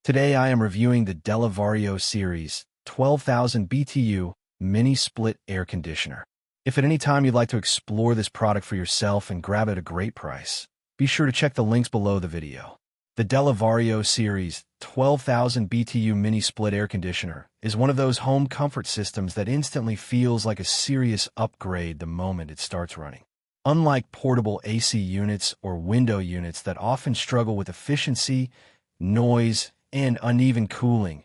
Today I am reviewing the DELLA Vario Series 12,000 BTU mini split air conditioner. If at any time you'd like to explore this product for yourself and grab it at a great price, be sure to check the links below the video. The DELLA Vario Series 12,000 BTU mini split air conditioner is one of those home comfort systems that instantly feels like a serious upgrade the moment it starts running. Unlike portable AC units or window units that often struggle with efficiency, noise, and uneven cooling,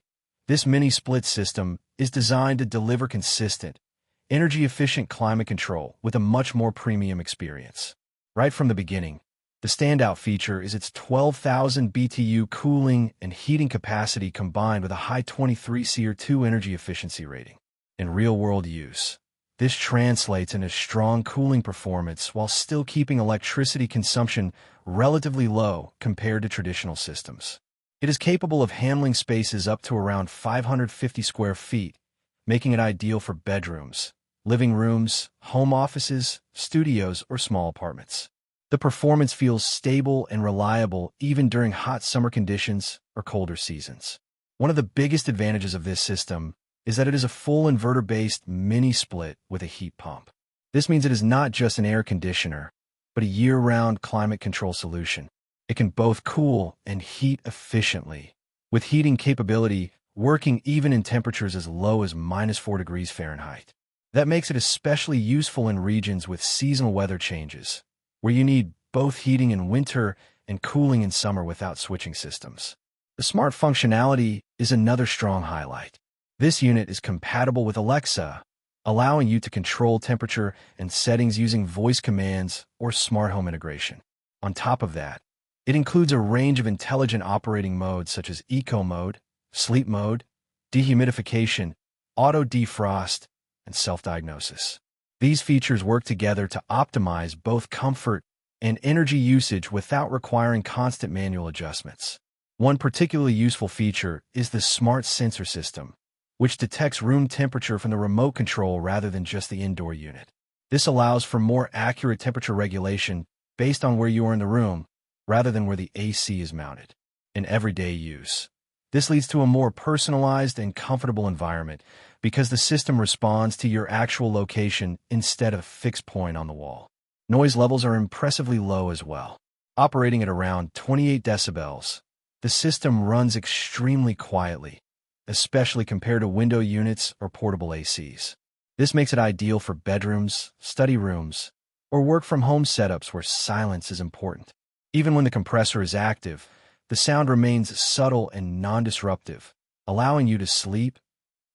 this mini split system is designed to deliver consistent, energy-efficient climate control with a much more premium experience. Right from the beginning, the standout feature is its 12,000 BTU cooling and heating capacity combined with a high 23 SEER2 energy efficiency rating. In real-world use, this translates into strong cooling performance while still keeping electricity consumption relatively low compared to traditional systems. It is capable of handling spaces up to around 550 square feet, making it ideal for bedrooms, living rooms, home offices, studios, or small apartments. The performance feels stable and reliable even during hot summer conditions or colder seasons. One of the biggest advantages of this system is that it is a full inverter-based mini split with a heat pump. This means it is not just an air conditioner, but a year-round climate control solution. It can both cool and heat efficiently, with heating capability working even in temperatures as low as -4 degrees Fahrenheit. That makes it especially useful in regions with seasonal weather changes, where you need both heating in winter and cooling in summer without switching systems. The smart functionality is another strong highlight. This unit is compatible with Alexa, allowing you to control temperature and settings using voice commands or smart home integration. On top of that, it includes a range of intelligent operating modes such as eco mode, sleep mode, dehumidification, auto defrost, and self-diagnosis. These features work together to optimize both comfort and energy usage without requiring constant manual adjustments. One particularly useful feature is the smart sensor system, which detects room temperature from the remote control rather than just the indoor unit. This allows for more accurate temperature regulation based on where you are in the room, rather than where the AC is mounted. In everyday use, this leads to a more personalized and comfortable environment because the system responds to your actual location instead of a fixed point on the wall. Noise levels are impressively low as well. Operating at around 28 decibels, the system runs extremely quietly, especially compared to window units or portable ACs. This makes it ideal for bedrooms, study rooms, or work-from-home setups where silence is important. Even when the compressor is active, the sound remains subtle and non-disruptive, allowing you to sleep,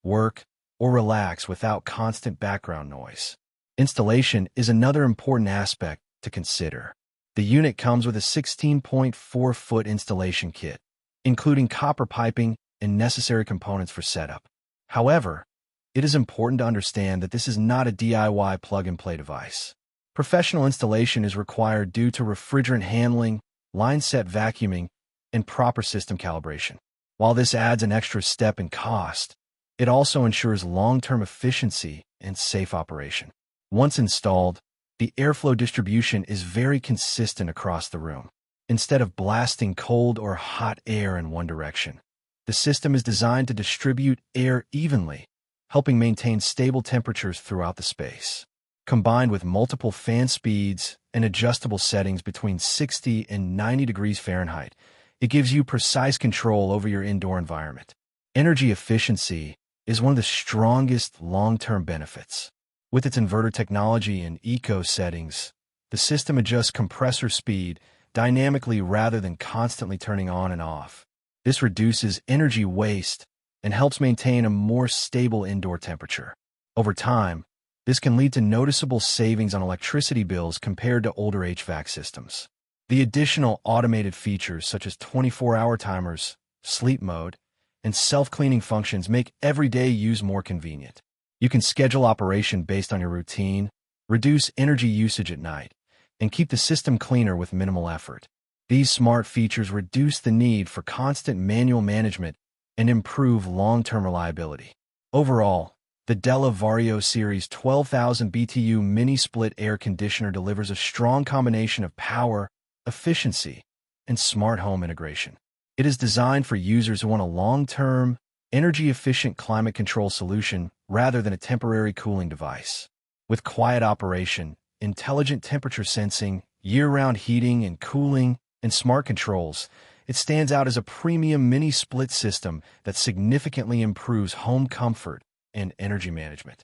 work, or relax without constant background noise. Installation is another important aspect to consider. The unit comes with a 16.4-foot installation kit, including copper piping and necessary components for setup. However, it is important to understand that this is not a DIY plug-and-play device. Professional installation is required due to refrigerant handling, line-set vacuuming, and proper system calibration. While this adds an extra step in cost, it also ensures long-term efficiency and safe operation. Once installed, the airflow distribution is very consistent across the room. Instead of blasting cold or hot air in one direction, the system is designed to distribute air evenly, helping maintain stable temperatures throughout the space. Combined with multiple fan speeds and adjustable settings between 60 and 90 degrees Fahrenheit, it gives you precise control over your indoor environment. Energy efficiency is one of the strongest long-term benefits. With its inverter technology and eco settings, the system adjusts compressor speed dynamically rather than constantly turning on and off. This reduces energy waste and helps maintain a more stable indoor temperature. Over time, this can lead to noticeable savings on electricity bills compared to older HVAC systems. The additional automated features such as 24-hour timers, sleep mode, and self-cleaning functions make everyday use more convenient. You can schedule operation based on your routine, reduce energy usage at night, and keep the system cleaner with minimal effort. These smart features reduce the need for constant manual management and improve long-term reliability. Overall, the DELLA Vario Series 12,000 BTU mini split air conditioner delivers a strong combination of power, efficiency, and smart home integration. It It is designed for users who want a long-term, energy-efficient climate control solution rather than a temporary cooling device. With quiet operation, intelligent temperature sensing, year-round heating and cooling, and smart controls, it stands out as a premium mini-split system that significantly improves home comfort and energy management.